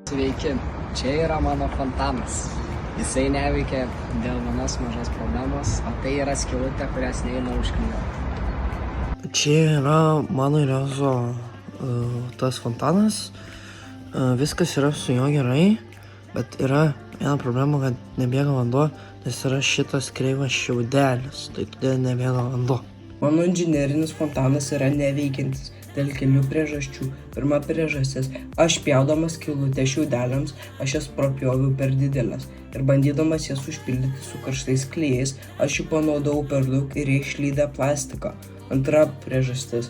Sveiki, čia yra mano fontanas. Jisai neveikia dėl vienos mažos problemos, o tai yra skylutė, kurias neina užklijuoti. Čia yra mano Rezo tas fontanas. Viskas yra su juo gerai, bet yra viena problema, kad nebėga vanduo, nes yra šitas kreivas šiaudelis, tai todėl nebėga vanduo. Mano inžinerinis fontanas yra neveikiantis dėl kelių priežasčių. Pirma priežastis, aš pjaudamas skylutę šiaudeliams, aš jas propjoviau per didelės ir bandydamas jas užpildyti su karštais klijais, aš jų panaudojau per daug ir jie išlydė plastiką. Antra priežastis,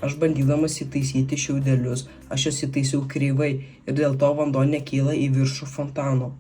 aš bandydamas įtaisyti šiaudelius, aš jas įtaisiau kreivai ir dėl to vanduo nekyla į viršų fontano.